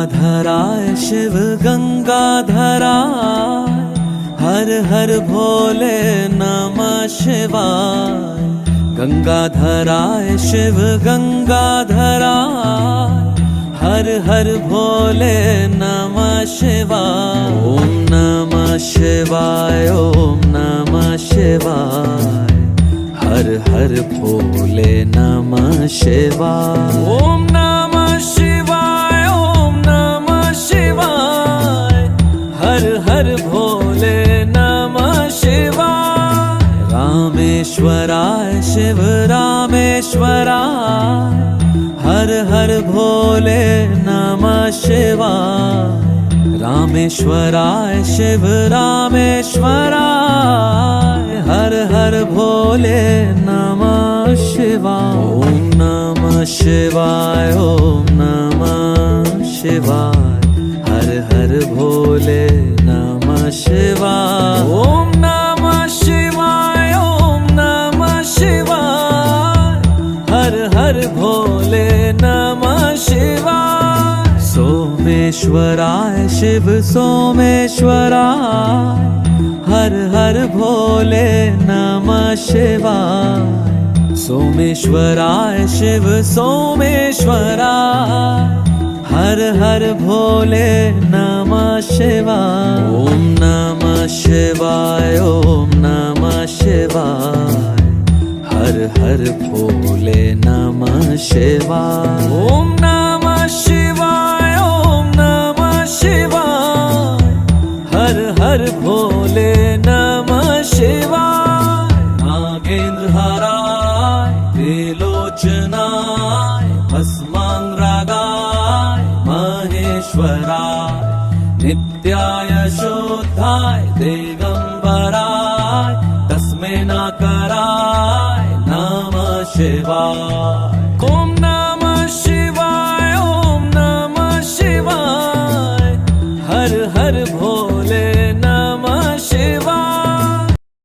गंगाधराय शिव गंगाधराय, हर हर भोले नमः शिवाय। गंगाधराय शिव गंगाधराय, हर हर भोले नमः शिवाय। ओम नमः शिवाय, ओम नमः शिवाय, हर हर भोले नमः शिवाय। ओम नमः शिवाय, ओम नमः शिवाय, हर हर भोले नमः शिवाय। रामेश्वराय शिव रामेश्वराय, हर हर भोले नमः शिवाय। रामेश्वराय शिव रामेश्वराय, हर हर भोले नमः शिवाय। ओम नमः शिवाय, ओम नमः शिवाय, हर हर भोले नमः शिवाय। ओम नमः शिवाय, ओम नमः शिवाय, हर हर भोले नमः शिवाय। सोमेश्वराय शिव सोमेश्वराय, हर हर भोले नमः शिवाय। सोमेश्वराय शिव सोमेश्वराय, हर हर भोले नमः शिवाय। ओम नमः शिवाय, ओम नमः शिवाय, हर हर भोले नमः शिवाय। ओम नमः शिवाय, ओम नमः शिवाय, हर हर भोले नमः शिवाय। नागेंद्रहाराय त्रिलोचनाय, भस्मांगरागाय महेश्वराय, नित्याय शुद्धाय दिगंबराय, तस्मै नाकराय नमः शिवाय।